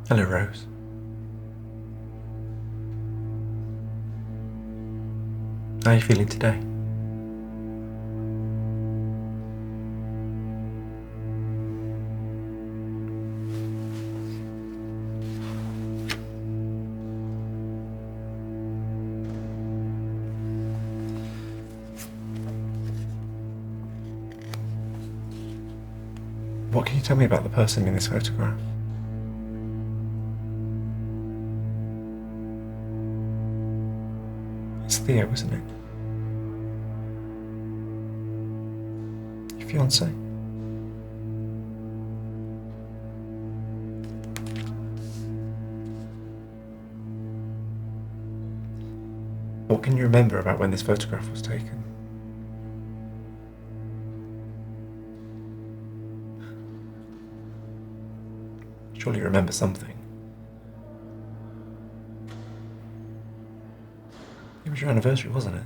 Hello, Rose. How are you feeling today? What can you tell me about the person in this photograph? It's Theo, isn't it? Your fiancé? What can you remember about when this photograph was taken? Surely you remember something. It was your anniversary, wasn't it?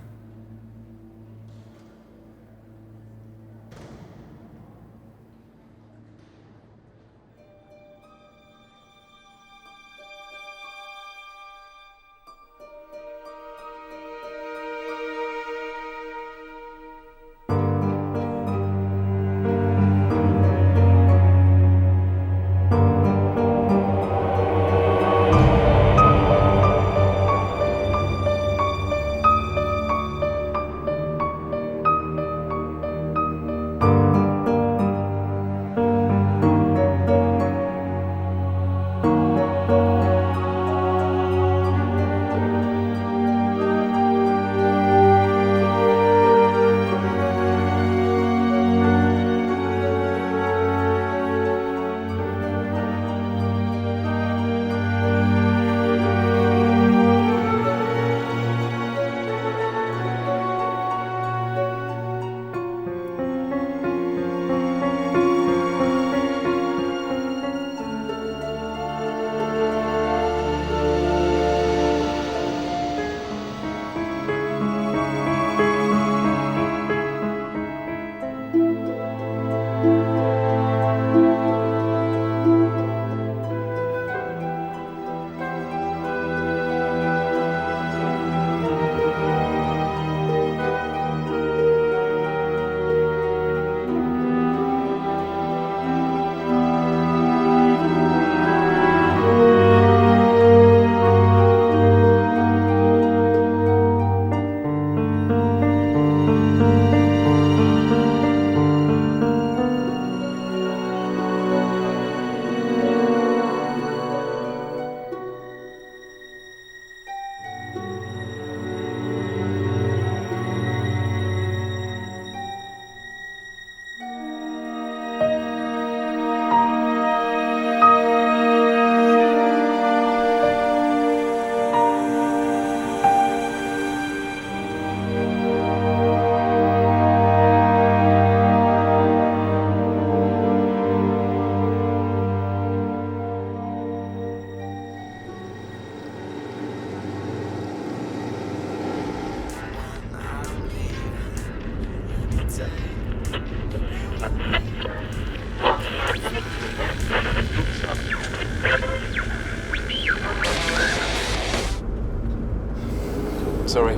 Sorry, I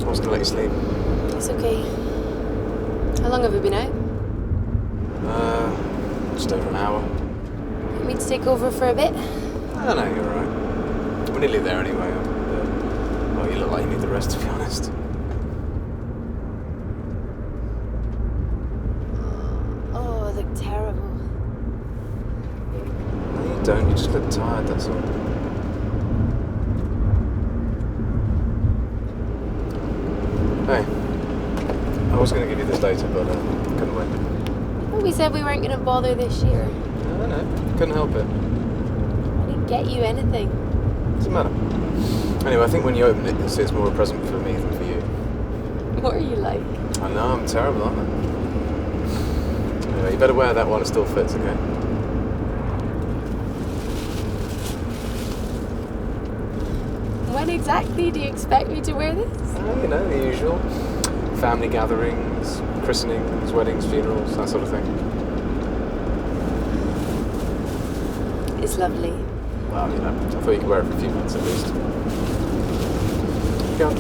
was gonna let you sleep. It's okay. How long have we been out? Just over an hour. Want me to take over for a bit? No, you're alright. We're nearly there anyway. Well, you look like you need the rest, to be honest. Oh, I look terrible. No, you don't. You just look tired, that's all. Hey, I was going to give you this data, but couldn't wait. Well, we said we weren't going to bother this year. No, couldn't help it. I didn't get you anything. Doesn't matter. Anyway, I think when you open it, you'll see it's more a present for me than for you. What are you like? I know, I'm terrible, aren't I? Anyway, you better wear that while it still fits, okay? When exactly do you expect me to wear this? You know, the usual. Family gatherings, christenings, weddings, funerals, that sort of thing. It's lovely. Well, you know, I thought you could wear it for a few months at least. Go on.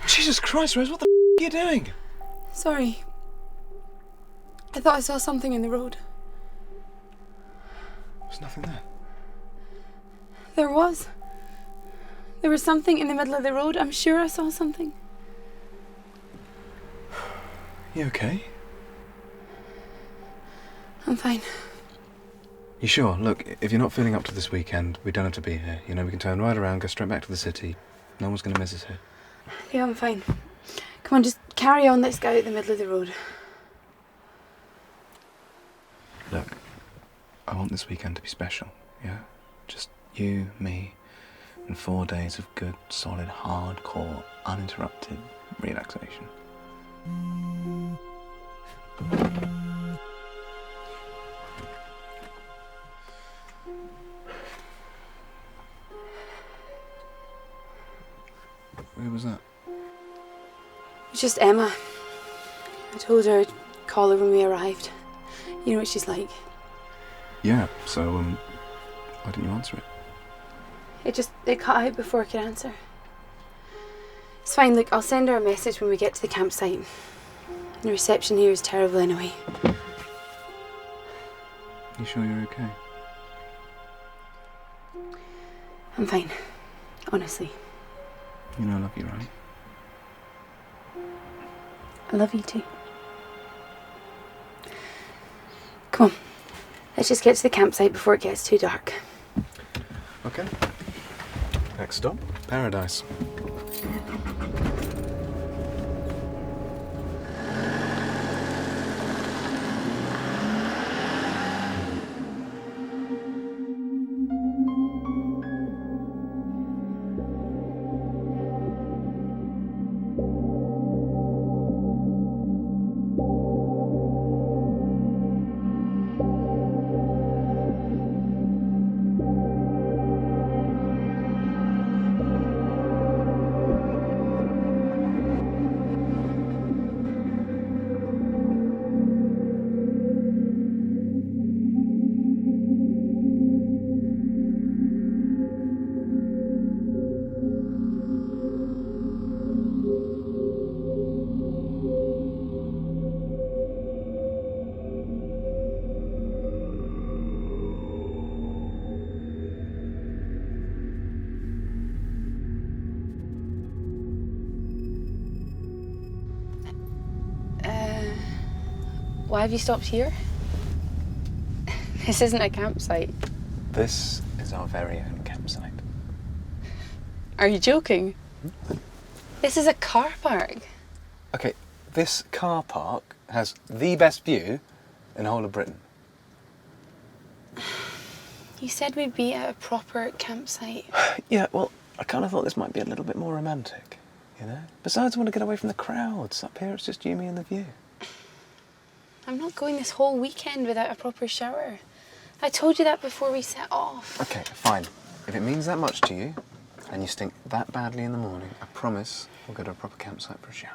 Jesus Christ, Rose, what the are you doing? Sorry. I thought I saw something in the road. There's nothing there. There was. There was something in the middle of the road. I'm sure I saw something. You okay? I'm fine. You sure? Look, if you're not feeling up to this weekend, we don't have to be here. You know, we can turn right around, go straight back to the city. No one's going to miss us here. Yeah, I'm fine. Come on, just carry on. Let's go out the middle of the road. Look, I want this weekend to be special, yeah? Just you, me, and 4 days of good, solid, hardcore, uninterrupted relaxation. Who was that? It's just Emma. I told her I'd call her when we arrived. You know what she's like. Yeah, so, why didn't you answer it? It cut out before I could answer. It's fine, look, I'll send her a message when we get to the campsite. The reception here is terrible anyway. You sure you're okay? I'm fine. Honestly. You know I love you, right? I love you too. Come on. Let's just get to the campsite before it gets too dark. Okay. Next stop, Paradise. Why have you stopped here? This isn't a campsite. This is our very own campsite. Are you joking? This is a car park. Okay, this car park has the best view in the whole of Britain. You said we'd be at a proper campsite. Yeah, well, I kind of thought this might be a little bit more romantic, you know? Besides, I want to get away from the crowds. Up here, it's just you, me, and the view. I'm not going this whole weekend without a proper shower. I told you that before we set off. Okay, fine. If it means that much to you, and you stink that badly in the morning, I promise we'll go to a proper campsite for a shower,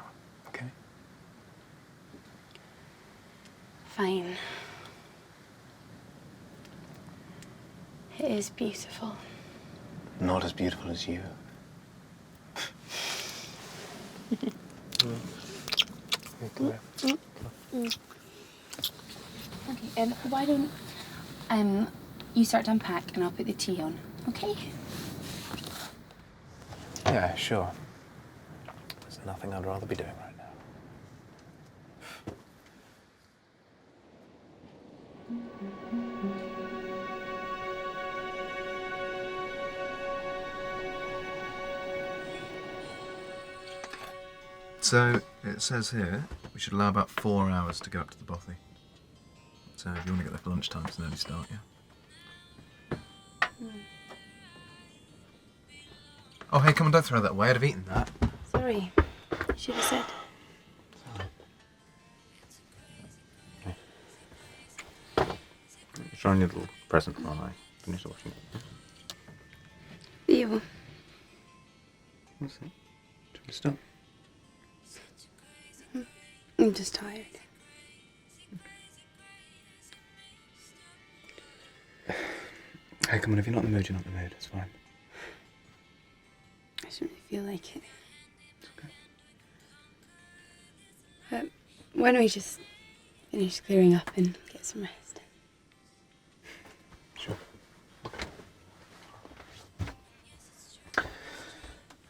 okay? Fine. It is beautiful. Not as beautiful as you. Okay, why don't you start to unpack and I'll put the tea on, okay? Yeah, sure. There's nothing I'd rather be doing right now. So, it says here, we should allow about 4 hours to go up to the bothy. So if you want to get there for lunchtime, it's an early start, yeah? Oh, hey, come on, don't throw that away. I'd have eaten that. Sorry. Should have said. Showing you a little present while I finish watching it. Theo. What's that? Do you want to stop? I'm just tired. Hey, come on, if you're not in the mood, you're not in the mood. It's fine. I just don't really feel like it. It's okay. Why don't we just finish clearing up and get some rest? Sure.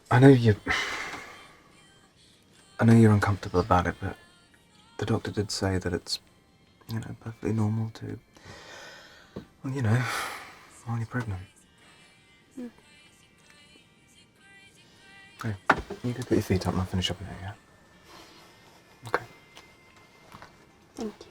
I know you're uncomfortable about it, but the doctor did say that it's, perfectly normal to, well, while you're pregnant. Hey, you go put your feet up and I'll finish up in here, yeah? Okay. Thank you.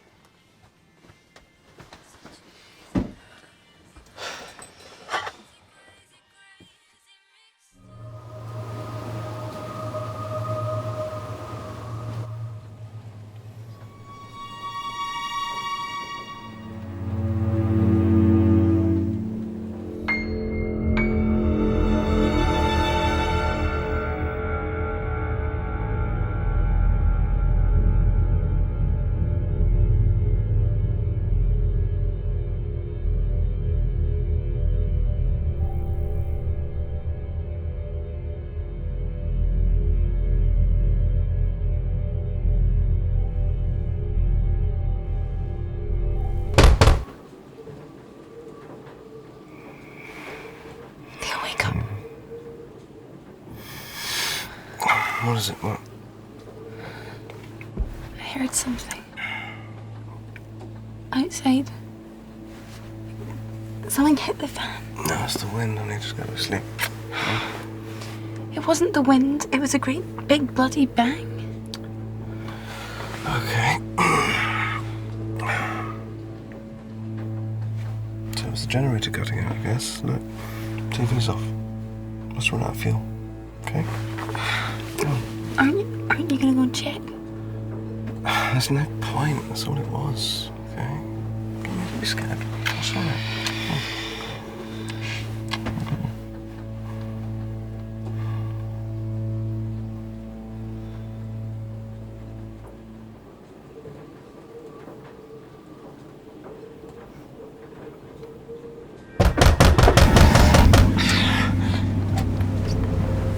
Theo, wake up. What is it? What? I heard something. Outside. Something hit the fan. No, it's the wind. I need to go to sleep. It wasn't the wind, it was a great big bloody bang. Okay. So it was the generator cutting out, I guess. Look, TV's off. Let's run out of fuel. Okay? Come on. Aren't you gonna go and check? There's no point. That's all it was. Okay? Don't be scared. It's all right.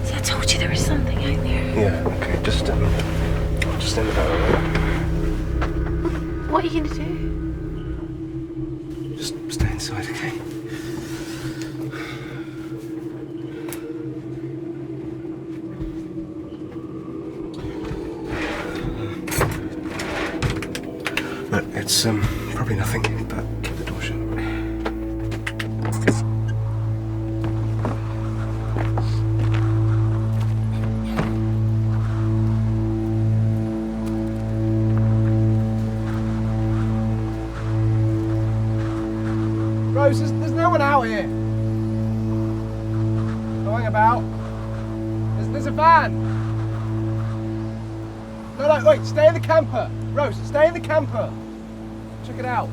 See, I told you there was something out there. Yeah, okay. Just in the door. What are you gonna do? Just stay inside, okay? Look, it's probably nothing, but keep the door shut. Rose, there's no one out here. Going about. There's a van. No, wait, stay in the camper. Rose, stay in the camper. Check it out.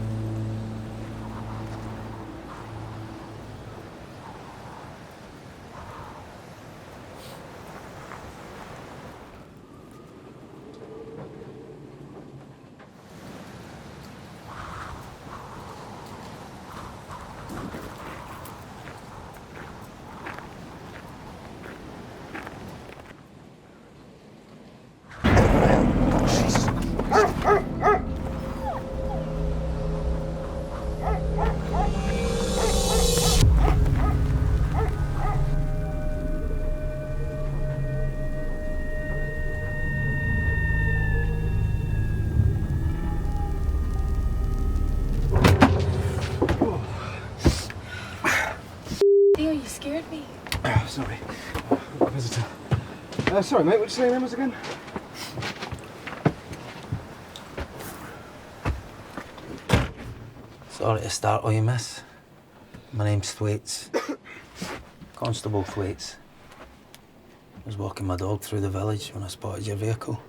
Theo, you scared me. Sorry. Visitor. Sorry, mate, what'd you say your name was again? Sorry to startle you, miss. My name's Thwaites. Constable Thwaites. I was walking my dog through the village when I spotted your vehicle.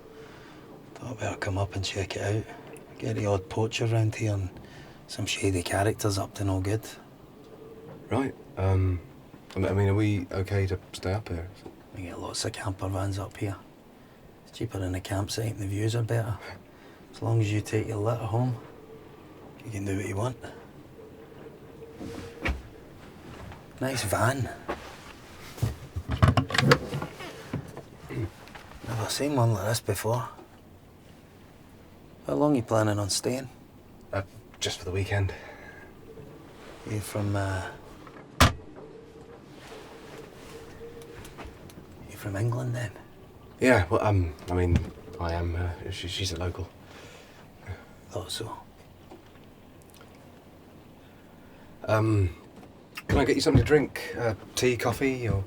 Thought I'd better come up and check it out. Get the odd poacher round here and some shady characters up to no good. Right. I mean, are we okay to stay up here? We get lots of camper vans up here. It's cheaper than a campsite and the views are better. As long as you take your letter home, you can do what you want. Nice van. Never seen one like this before. How long are you planning on staying? Just for the weekend. You from, You from England then? Yeah, well, I mean, I am. She's a local. Thought so. Can I get you something to drink? Tea, coffee, or...?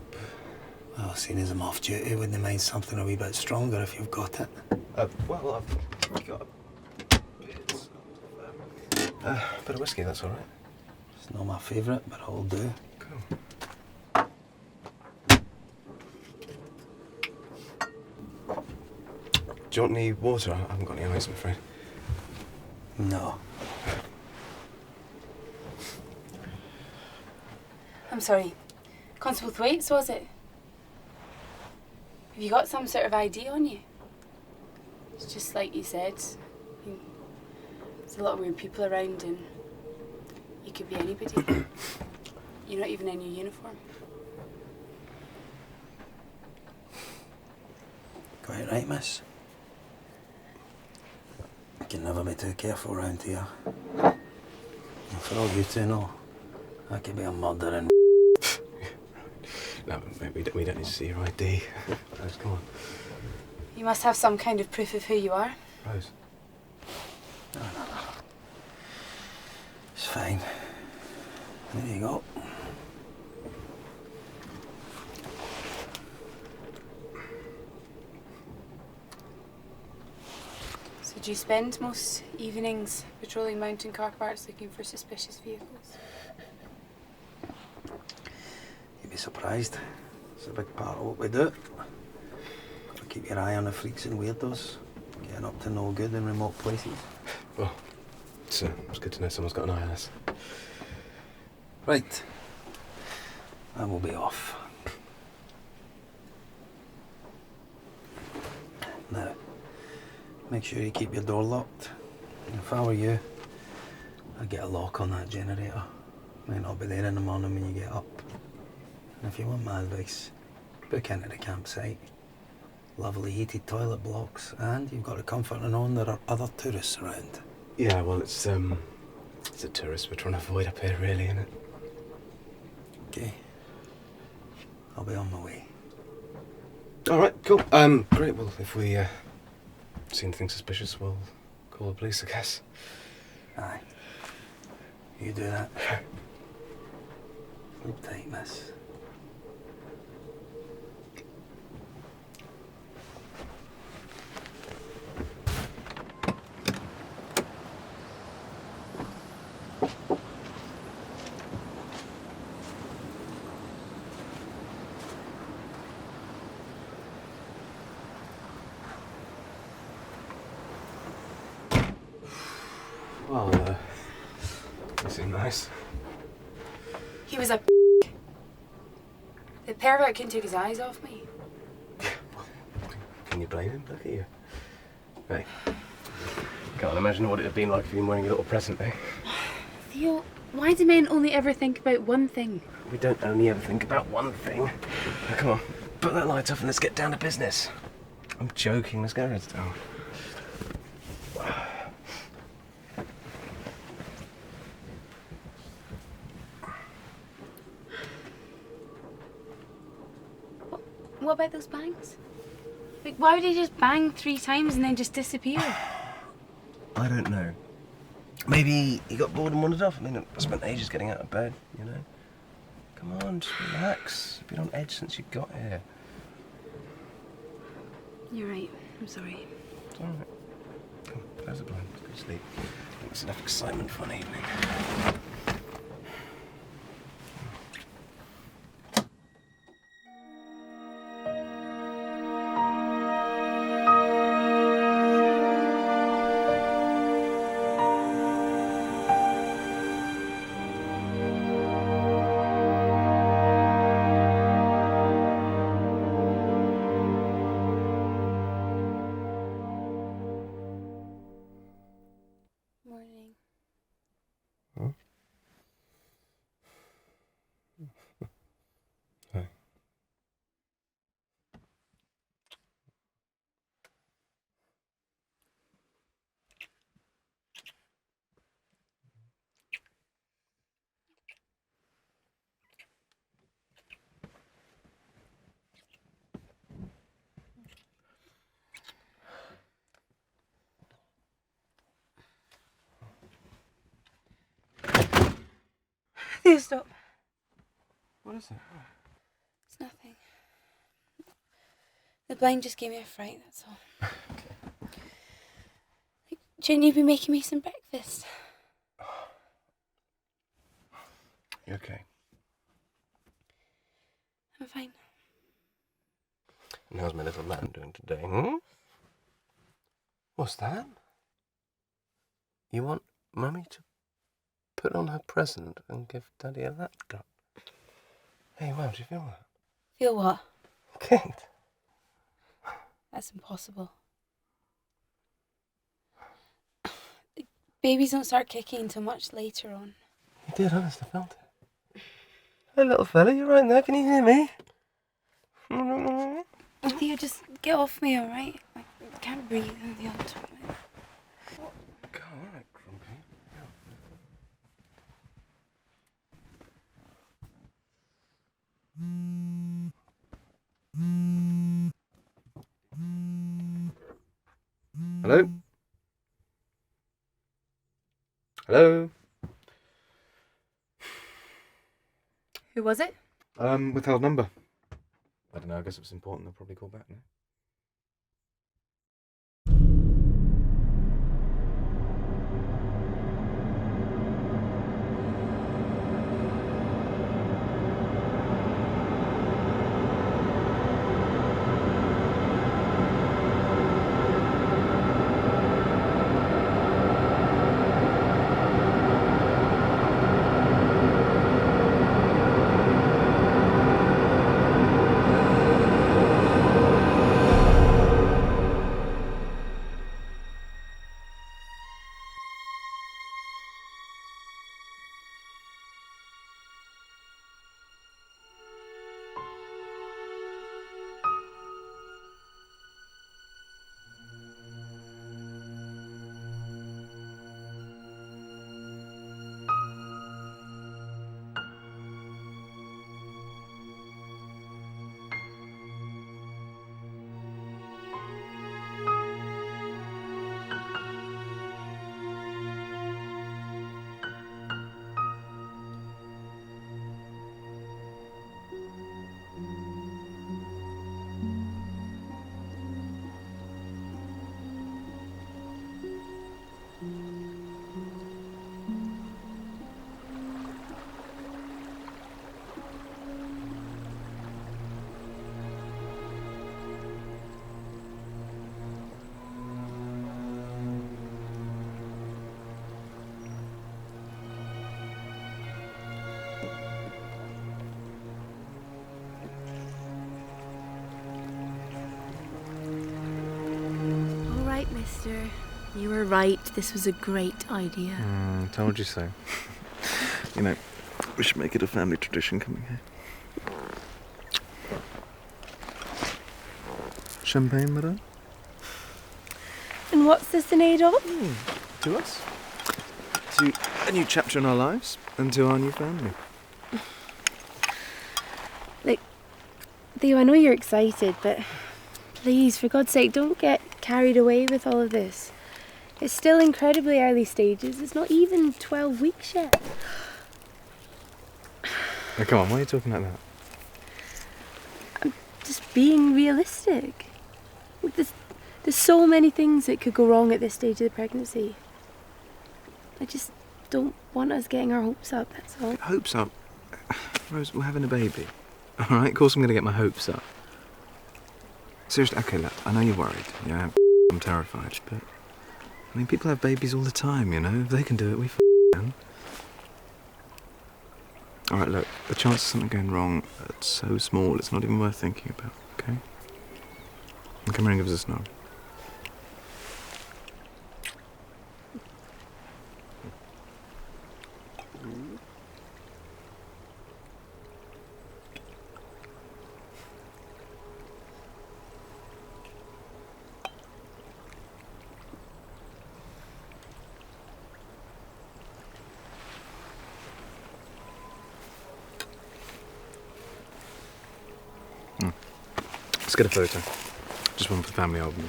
Well, seeing as I'm off duty, wouldn't mind something a wee bit stronger if you've got it. Well, I've got a bit of whiskey, that's all right. It's not my favourite, but it'll do. Cool. Do you want any water? I haven't got any ice, I'm afraid. No. I'm sorry. Constable Thwaites, was it? Have you got some sort of ID on you? It's just like you said. There's a lot of weird people around and you could be anybody. You're not even in your uniform. Quite right, miss. You can never be too careful round here. And for all you two know, I could be a murdering. No, we don't need to see your ID. Rose, come on. You must have some kind of proof of who you are. Rose. No. It's fine. There you go. So do you spend most evenings patrolling mountain car parks looking for suspicious vehicles? You'd be surprised. It's a big part of what we do. Gotta keep your eye on the freaks and weirdos, getting up to no good in remote places. Well, it's good to know someone's got an eye on us. Right. I will be off. Now, make sure you keep your door locked. And if I were you, I'd get a lock on that generator. Might not be there in the morning when you get up. And if you want my advice, book into the campsite. Lovely heated toilet blocks, and you've got the comfort of knowing there are other tourists around. Yeah, well, it's a tourist we're trying to avoid up here, really, isn't it? Okay. I'll be on my way. All right, cool. Great. Well, if we see anything suspicious, we'll call the police, I guess. Aye. You do that. Sleep tight, miss. Well, you seem nice. He was a The pervert couldn't take his eyes off me. Can you blame him? Look at you. Hey, can't imagine what it'd have been like if you'd been wearing a little present, eh? Theo, why do men only ever think about one thing? We don't only ever think about one thing. Now, come on, put that light off and let's get down to business. I'm joking, let's go, Redstone. What about those bangs? Like, why would he just bang 3 times and then just disappear? I don't know. Maybe he got bored and wandered off. I mean, I spent ages getting out of bed, you know? Come on, just relax. You've been on edge since you got here. You're right. I'm sorry. It's all right. Come on, close the blinds. Go to sleep. That's enough excitement for an evening. Theo, stop. What is it? It's nothing. The blind just gave me a fright, that's all. Shouldn't you be making me some breakfast? You okay? I'm fine. And how's my little lamb doing today? Hmm? What's that? You want Mummy to put on her present and give Daddy a laptop? Hey, wow, do you feel that? Feel what? Kicked. That's impossible. Babies don't start kicking until much later on. You did, honest, I felt it. Hey, little fella, you right there? Can you hear me? Theo, just get off me, alright? I can't breathe on the other top of it. God, all right, Grumpy. Hello? Hello? Who was it? Withheld number. I don't know, I guess it was important. They'll probably call back now. Mister, you were right. This was a great idea. Told you so. You know, we should make it a family tradition coming here. Champagne, madame? And what's this in aid of? To us. To a new chapter in our lives and to our new family. Theo, I know you're excited, but please, for God's sake, don't get carried away with all of this. It's still incredibly early stages. It's not even 12 weeks yet. Now, come on, why are you talking like that? I'm just being realistic. There's so many things that could go wrong at this stage of the pregnancy. I just don't want us getting our hopes up, that's all. Hopes up? Rose, we're having a baby. Alright, of course I'm going to get my hopes up. Seriously, okay, look, I know you're worried. Yeah, I'm terrified, but... I mean, people have babies all the time, you know? If they can do it, we can. Alright, look, the chance of something going wrong are so small, it's not even worth thinking about, okay? Come here and give us a snuggle. Let's get a photo. Just one for the family album.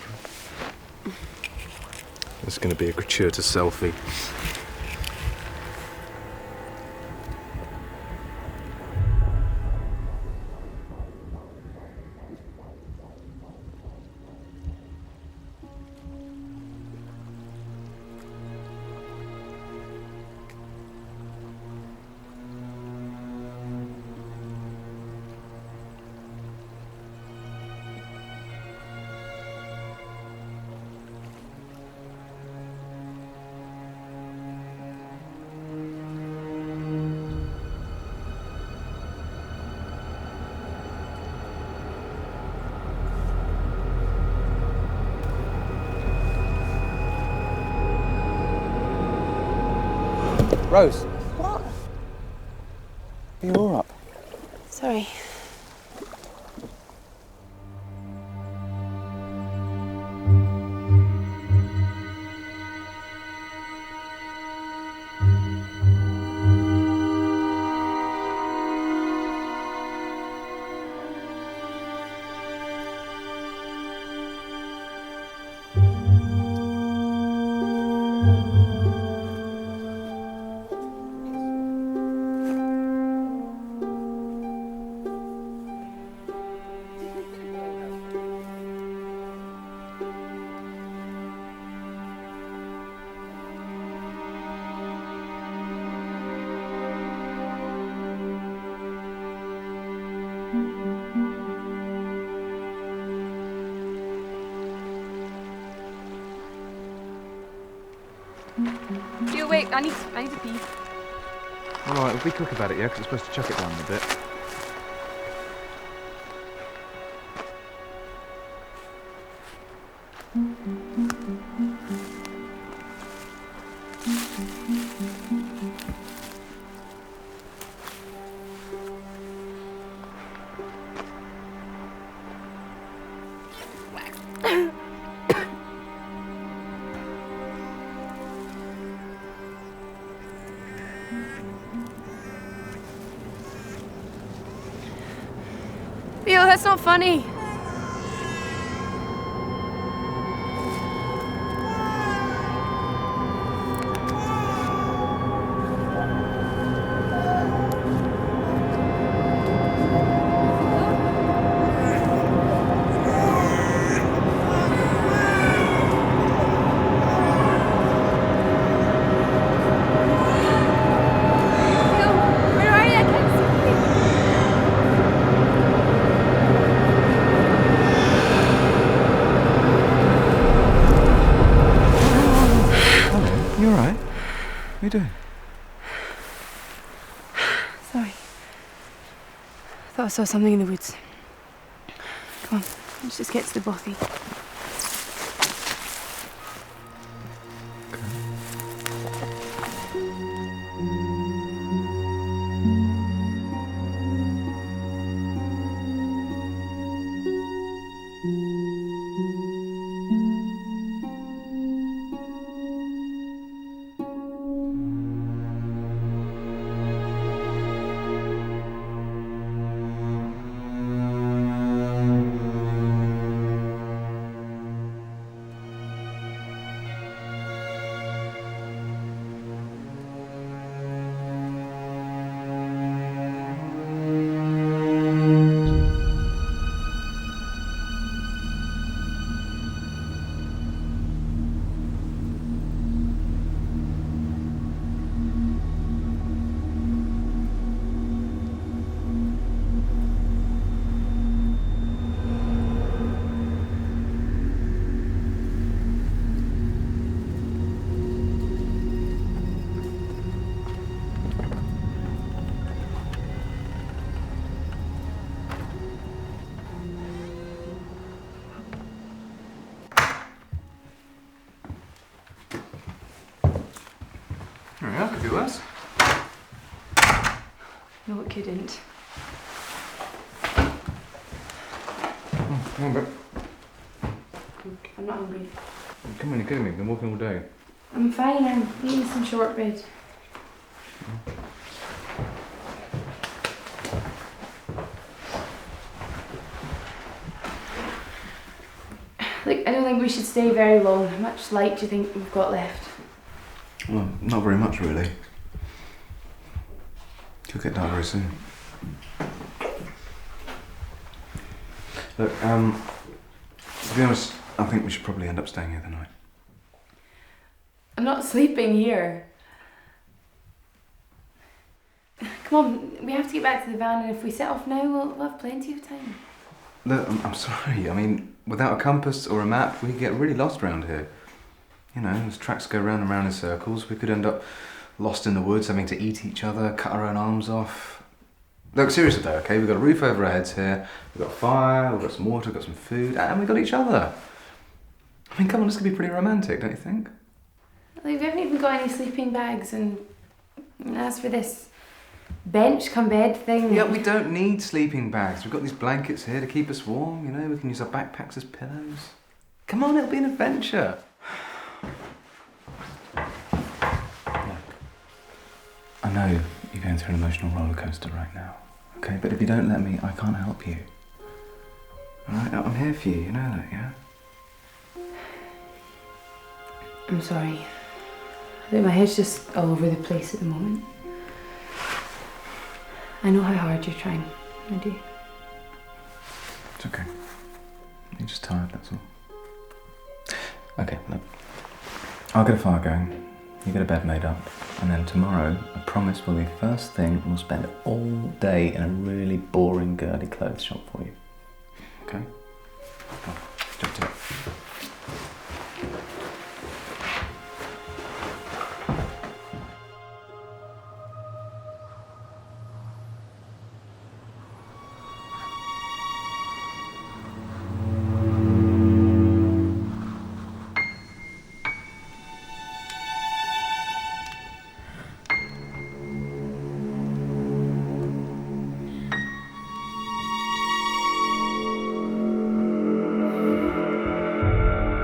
It's going to be a gratuitous selfie. Rose. What? Are you all up? Sorry. You wait, I need to pee. All right, we'll be quick about it, yeah, because we're supposed to chuck it down a bit. Leo, that's not funny. You all right? What are you doing? Sorry. I thought I saw something in the woods. Come on, let's just get to the bothy. Yeah, could be worse. No, it couldn't. Come on, Brett. I'm not hungry. Come on, you're kidding me. I've been walking all day. I'm fine, I'm eating some shortbread. Look, I don't think we should stay very long. How much light do you think we've got left? Well, not very much, really. You'll get dark very soon. Look, to be honest, I think we should probably end up staying here the night. I'm not sleeping here. Come on, we have to get back to the van, and if we set off now, we'll have plenty of time. Look, I'm sorry. I mean, without a compass or a map, we get really lost around here. You know, as tracks go round and round in circles, we could end up lost in the woods, having to eat each other, cut our own arms off. Look, seriously though, okay, we've got a roof over our heads here, we've got fire, we've got some water, we've got some food, and we've got each other. I mean, come on, this could be pretty romantic, don't you think? Like, we haven't even got any sleeping bags, and And as for this bench come bed thing... Yeah, we don't need sleeping bags. We've got these blankets here to keep us warm, you know, we can use our backpacks as pillows. Come on, it'll be an adventure. Look, I know you're going through an emotional roller coaster right now, okay? But if you don't let me, I can't help you. All right, I'm here for you, you know that, yeah? I'm sorry. I think my head's just all over the place at the moment. I know how hard you're trying. I do. It's okay. You're just tired, that's all. Okay, look. I'll get a fire going. You get a bed made up. And then tomorrow, I promise will be first thing, we'll spend all day in a really boring, girly clothes shop for you. Okay? Come on, jump to it.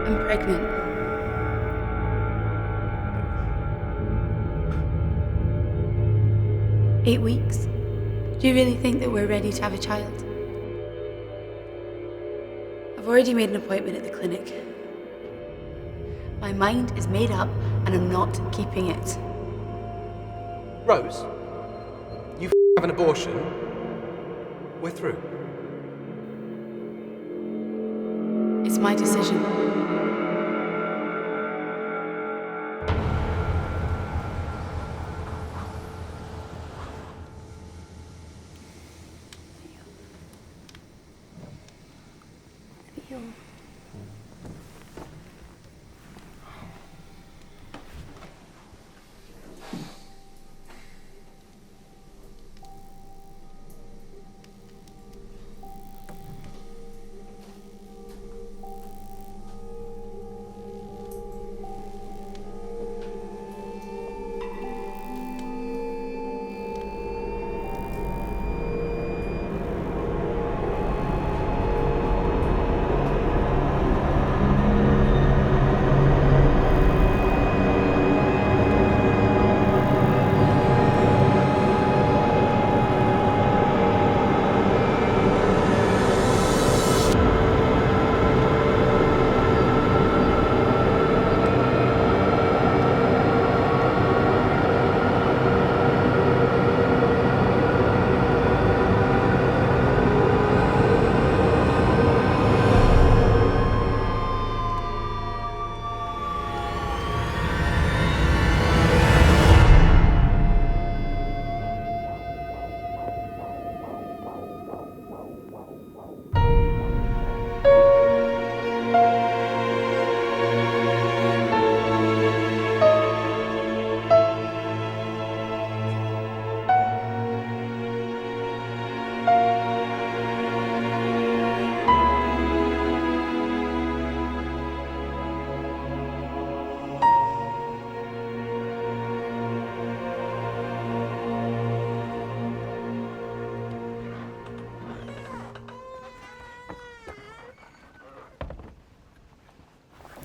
I'm pregnant. Eight weeks. Do you really think that we're ready to have a child? I've already made an appointment at the clinic. My mind is made up and I'm not keeping it. Rose, you have an abortion. We're through. It's my decision.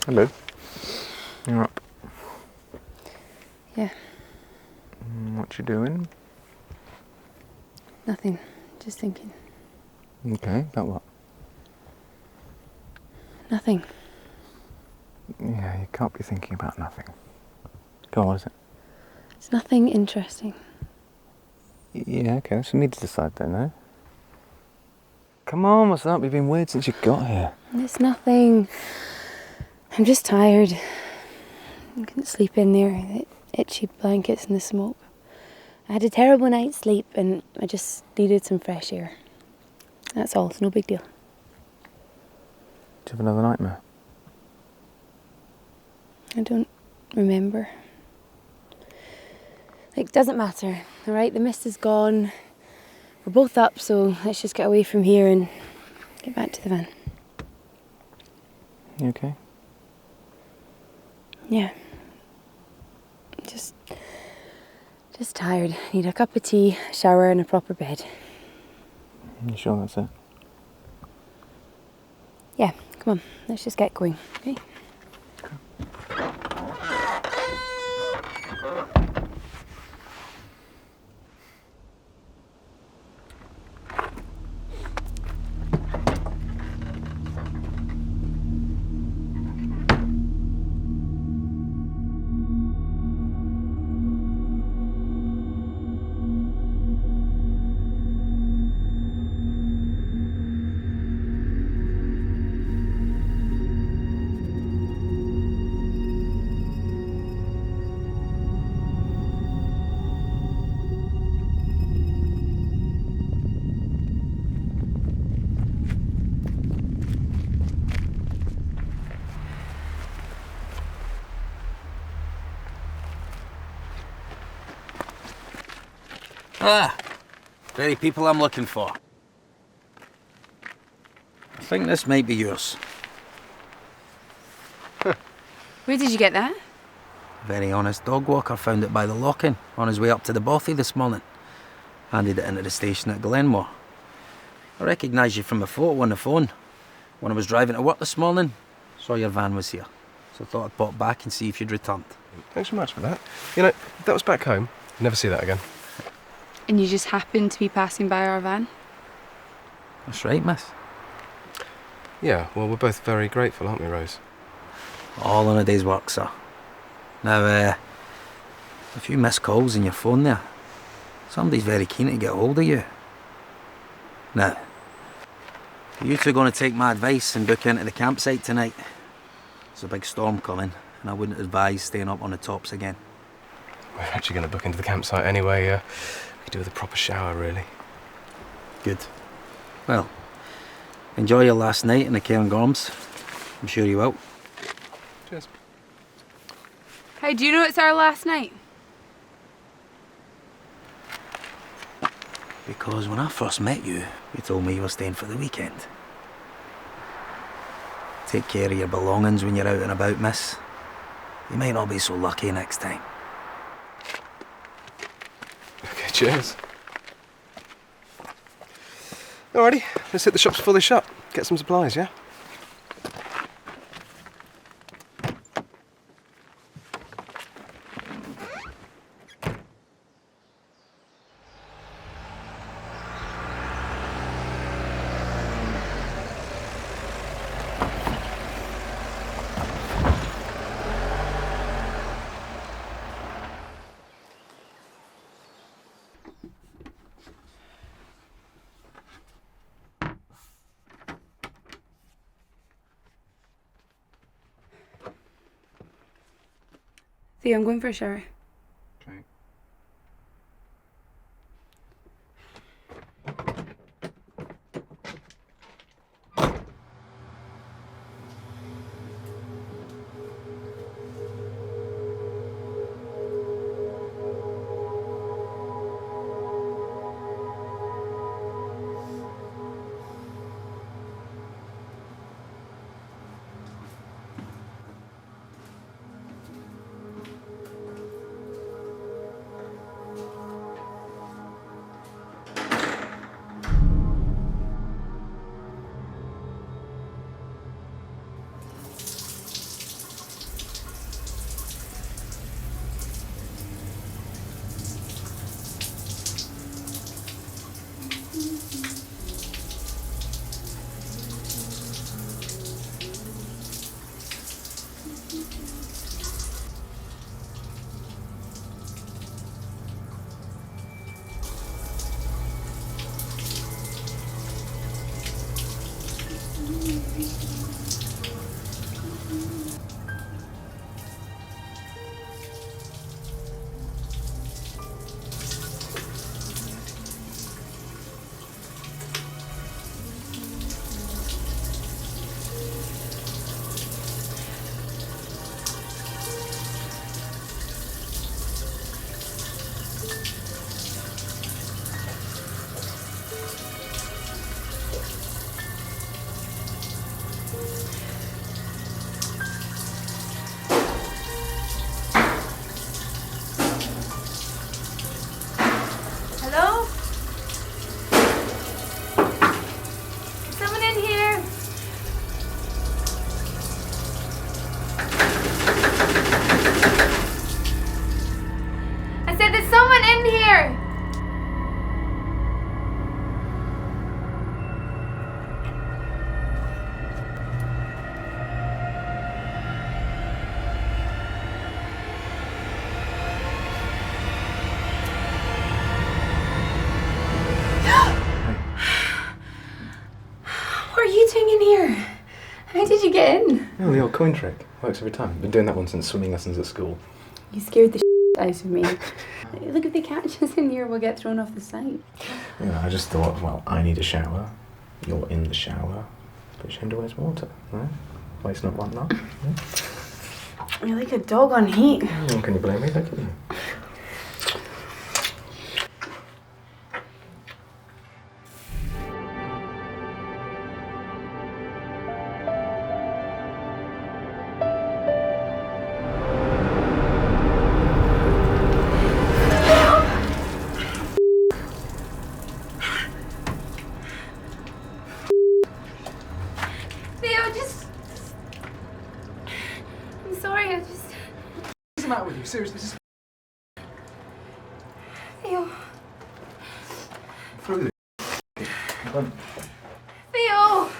Hello. You're up. Yeah, What you doing? nothing. Just thinking. Okay, about what? Nothing. Yeah, you can't be thinking about nothing. Go on, what is it? It's nothing interesting. Yeah, okay, that's for me to decide then, eh? Come on, what's up? You've been weird since you got here. It's nothing. I'm just tired. I couldn't sleep in there. The itchy blankets and the smoke. I had a terrible night's sleep and I just needed some fresh air. That's all. It's no big deal. Did you have another nightmare? I don't remember. Like, doesn't matter, all right? The mist is gone. We're both up, so let's just get away from here and get back to the van. You okay? Yeah. Just Just tired. Need a cup of tea, a shower, and a proper bed. You sure that's it? Yeah, come on, let's just get going, okay? Ah, very people I'm looking for. I think this might be yours. Where did you get that? A very honest dog walker found it by the lock-in on his way up to the bothy this morning. Handed it into the station at Glenmore. I recognised you from a photo on the phone. When I was driving to work this morning, saw your van was here. So I thought I'd pop back and see if you'd returned. Thanks so much for that. You know, if that was back home, I'd never see that again. And you just happened to be passing by our van? That's right, miss. Yeah, well, we're both very grateful, aren't we, Rose? All in a day's work, sir. Now, a few missed calls in your phone there. Somebody's very keen to get hold of you. Now, are you two going to take my advice and book into the campsite tonight? There's a big storm coming, and I wouldn't advise staying up on the tops again. We're actually going to book into the campsite anyway. We could do with a proper shower, really. Good. Well, enjoy your last night in the Cairngorms. I'm sure you will. Cheers. How do you know it's our last night? Because when I first met you, you told me you were staying for the weekend. Take care of your belongings when you're out and about, miss. You might not be so lucky next time. Okay, cheers. Alrighty, let's hit the shops before they shut. Get some supplies, yeah? Theo, I'm going for a shower. Okay. someone in here! What are you doing in here? How did you get in? Oh, the old coin trick. Works every time. Been doing that one since swimming lessons at school. You scared the out of me. Look, if they catch us in here, we'll get thrown off the site. Yeah, I just thought, well, I need a shower. You're in the shower. But ashamed to waste water, right? Waste not, want not. Yeah. You're like a dog on heat. Well, can you blame me? Look at you. Theo, just... I'm sorry, I just... What's the matter with you? Seriously, this is Theo... Through the Theo!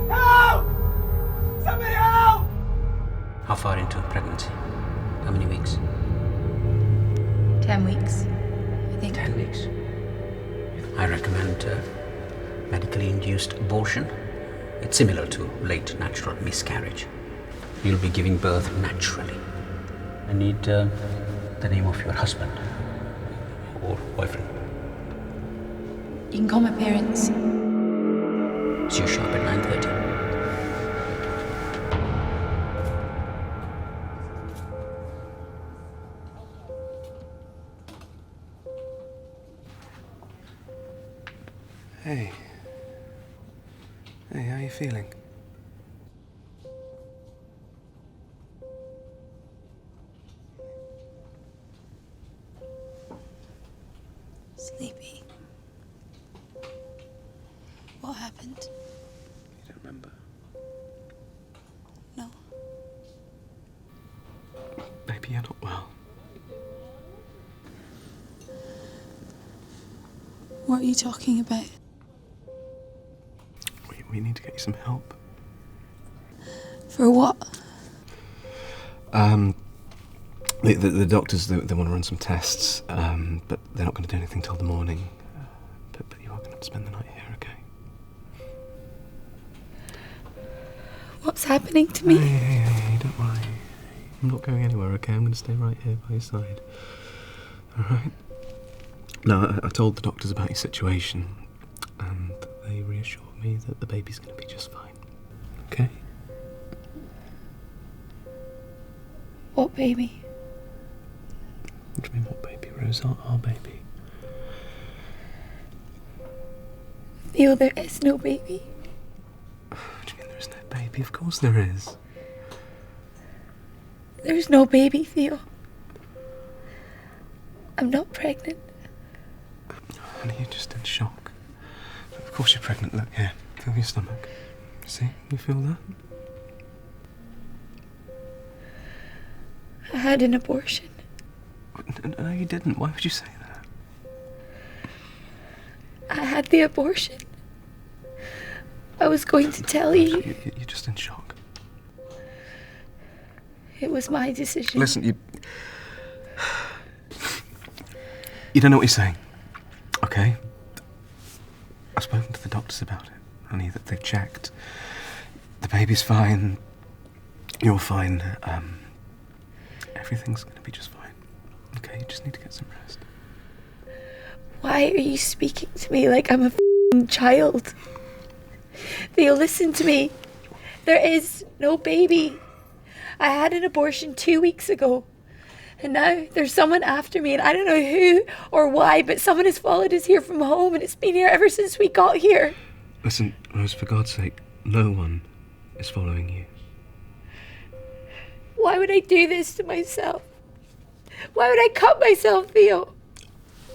help! Somebody help! How far into pregnancy? How many weeks? 10 weeks, I think. 10 weeks. I recommend medically induced abortion. It's similar to late natural miscarriage. You'll be giving birth naturally. I need the name of your husband or boyfriend. You can call my parents. See you sharp at 9:30. Hey. Hey, how are you feeling? Sleepy. What happened? You don't remember? No. Baby, you're not well. What are you talking about? We need to get you some help. For what? The doctors, they want to run some tests, but they're not going to do anything till the morning. But you are going to have to spend the night here, okay? What's happening to me? Hey, don't worry. I'm not going anywhere, okay? I'm going to stay right here by your side. Alright? No, I told the doctors about your situation, and they reassured me that the baby's going to be just fine. Okay? What baby? What do you mean, what baby, Rose? Our baby. Theo, there is no baby. What do you mean there is no baby? Of course there is. There's no baby, Theo. I'm not pregnant. Honey, you're just in shock. Of course you're pregnant. Look, here, feel your stomach. See? You feel that? I had an abortion. No, you didn't. Why would you say that? I had the abortion. I was going to tell you. You're just in shock. It was my decision. Listen, you don't know what you're saying, okay? I've spoken to the doctors about it, honey, that they've checked. The baby's fine. You're fine. Everything's going to be just fine. Okay, you just need to get some rest. Why are you speaking to me like I'm a f***ing child? Theo, listen to me. There is no baby. I had an abortion 2 weeks ago. And now there's someone after me, and I don't know who or why, but someone has followed us here from home, and it's been here ever since we got here. Listen, Rose, for God's sake, no one is following you. Why would I do this to myself? Why would I cut myself, Theo?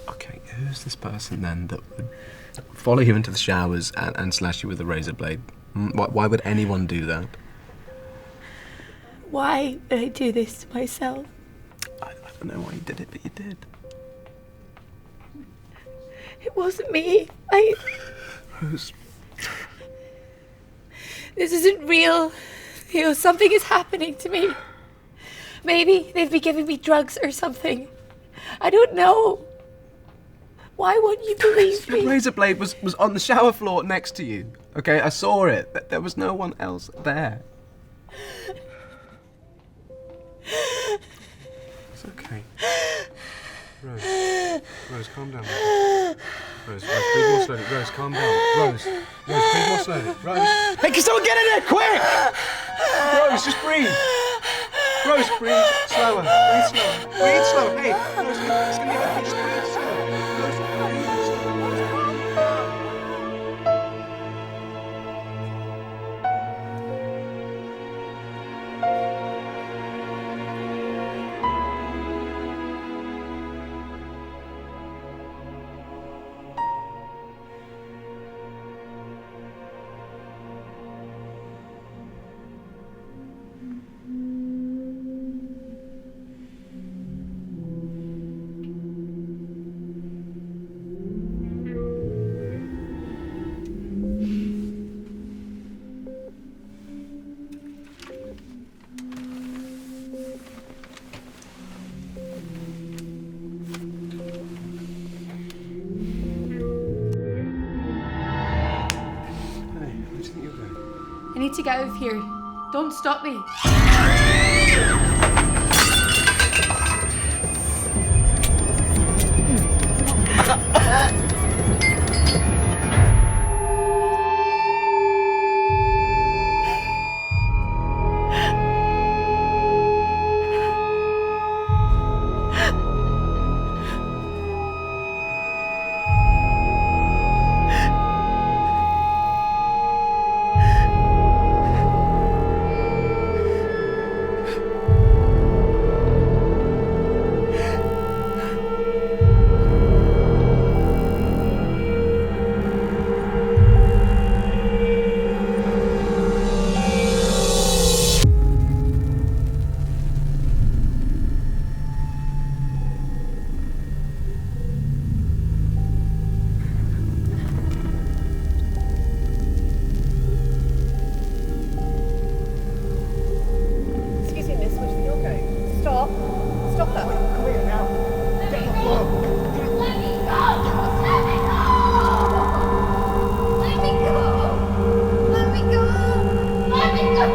Okay, who's this person then that would follow you into the showers and slash you with a razor blade? Why would anyone do that? Why would I do this to myself? I don't know why you did it, but you did. It wasn't me. Rose. This isn't real. Theo, something is happening to me. Maybe they've been giving me drugs or something. I don't know. Why won't you believe Your me? razor blade was on the shower floor next to you. Okay, I saw it. There was no one else there. It's okay. Rose, calm down. Rose, breathe more slowly. Rose, calm down. Rose, breathe more slowly. Rose. Hey, can someone get in there, quick! Rose, just breathe. Rose, breathe slower. Breathe slower. Breathe slower. Hey, Rose, it's gonna be okay. Just breathe slower. Rose, breathe I need to get out of here. Don't stop me. Excuse me, miss, would you be okay? Stop. Stop that. Come here now. Get the floor. Let me go! Let me go! Let me go! Let me go! Let me go! Let me go!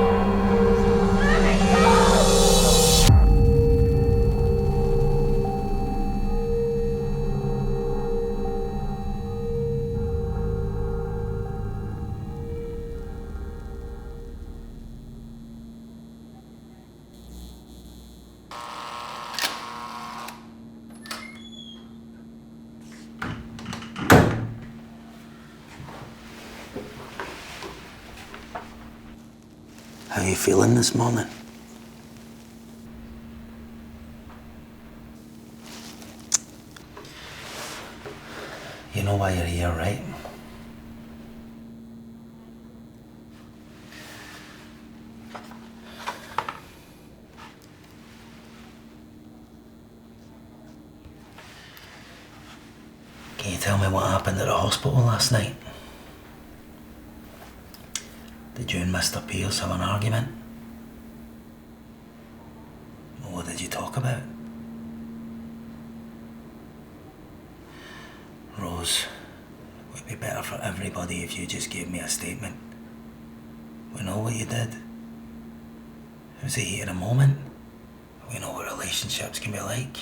How are you feeling this morning? You know why you're here, right? Can you tell me what happened at the hospital last night? Did you and Mr. Pierce have an argument? What did you talk about? Rose, it would be better for everybody if you just gave me a statement. We know what you did. It was a heat of the moment. We know what relationships can be like.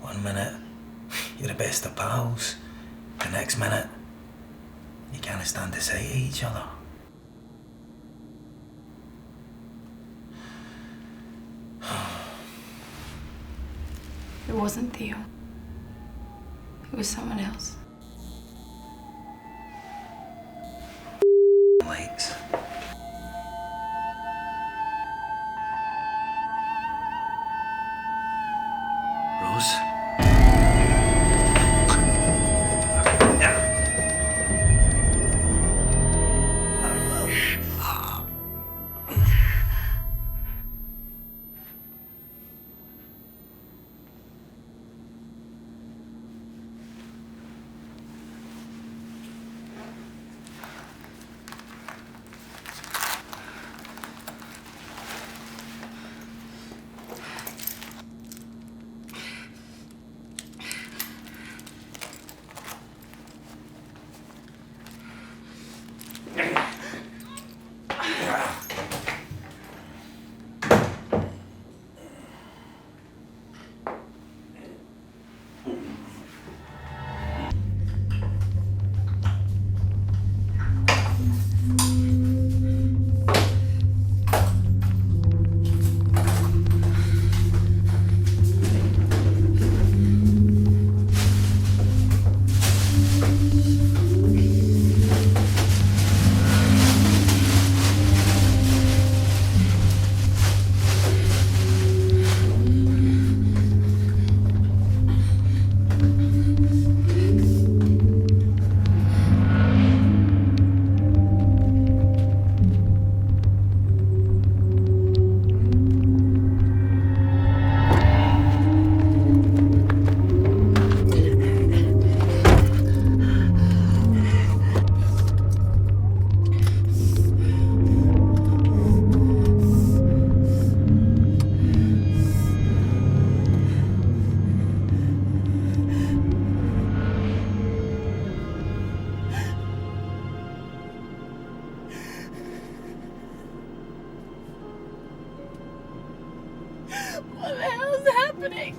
One minute, you're the best of pals. The next minute, you can't stand the sight of each other. It wasn't Theo. It was someone else. Lights. Rose? What the hell is happening?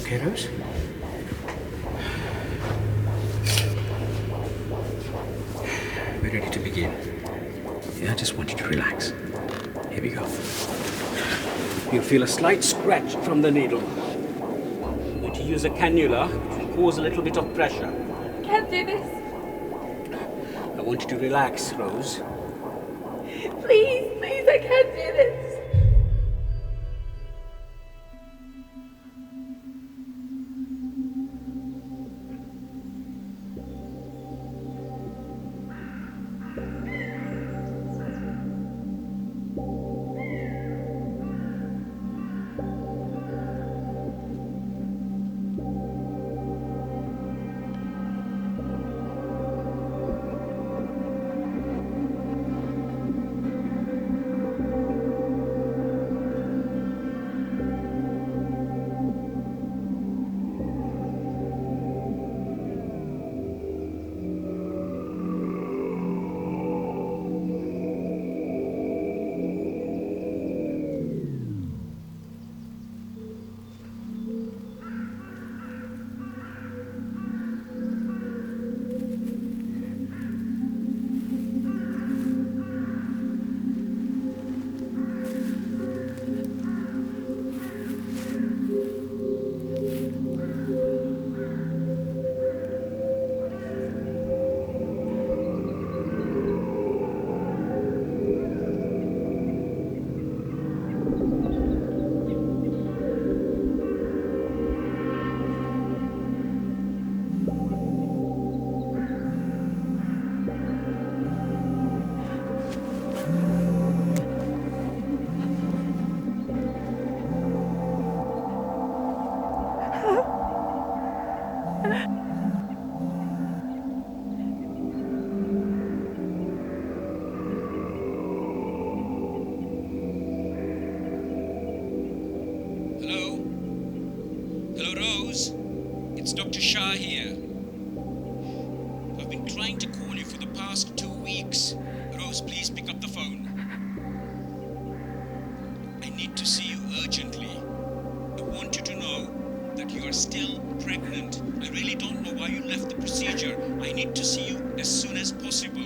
Okay, Rose? We're ready to begin. Yeah, I just want you to relax. Here we go. You'll feel a slight scratch from the needle. I'm going to use a cannula, which will cause a little bit of pressure. I can't do this. I want you to relax, Rose. Please, please, I can't do this. Hello? Hello, Rose? It's Dr. Shah here. I've been trying to call you for the past 2 weeks. Rose, please pick up the phone. I need to see you urgently. I want you to know that you are still pregnant. I really don't know why you left the procedure. I need to see you as soon as possible.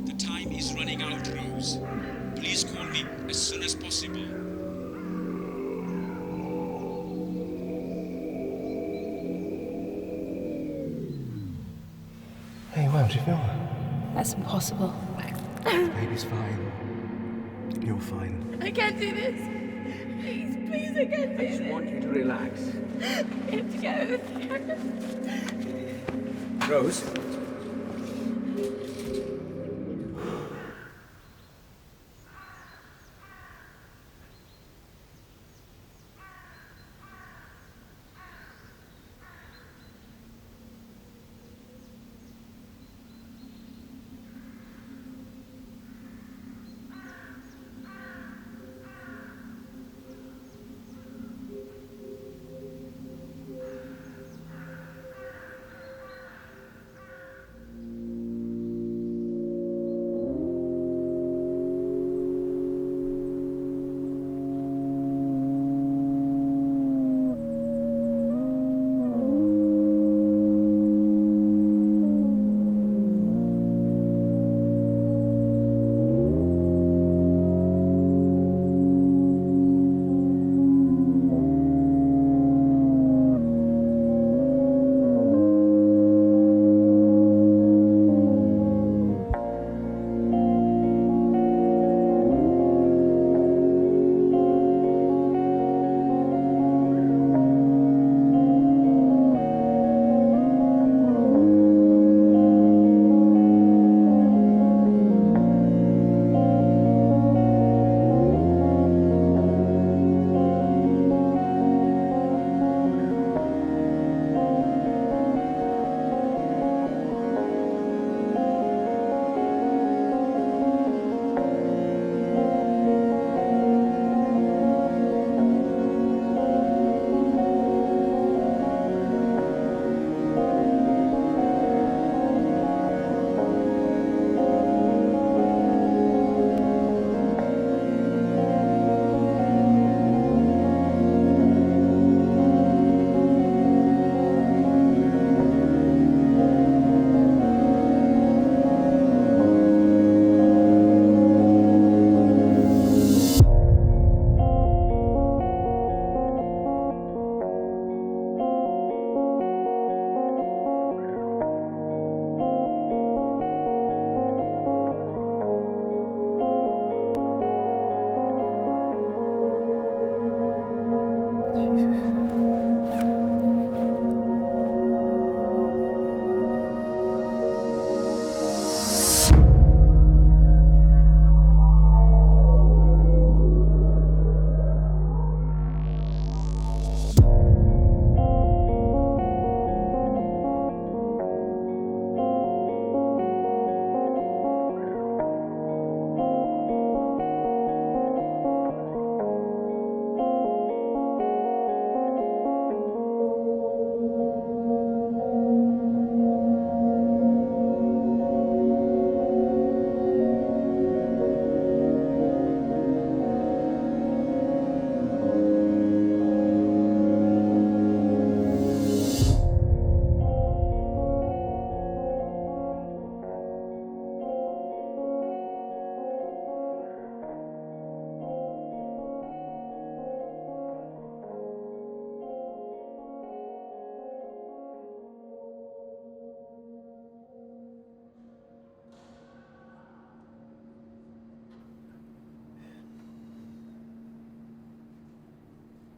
The time is running out, Rose. Please call me as soon as possible. Hey, how do you feel? That's impossible. Baby's fine. You're fine. I can't do this. Please, please, I can't do I just this. want you to relax. I have to get out of here. Rose?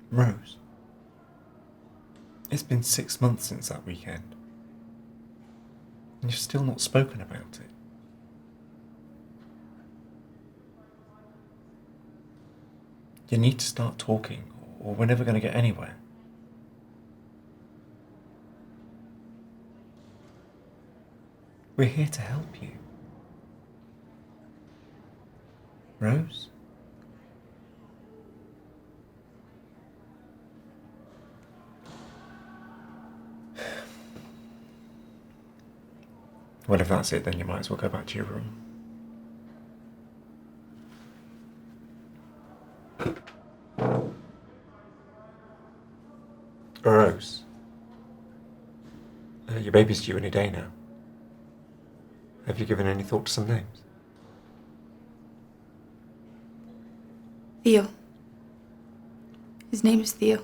Rose, it's been 6 months since that weekend, and you've still not spoken about it. You need to start talking, or we're never going to get anywhere. We're here to help you. Rose? Well, if that's it, then you might as well go back to your room. Rose. Your baby's due any day now. Have you given any thought to some names? Theo. His name is Theo.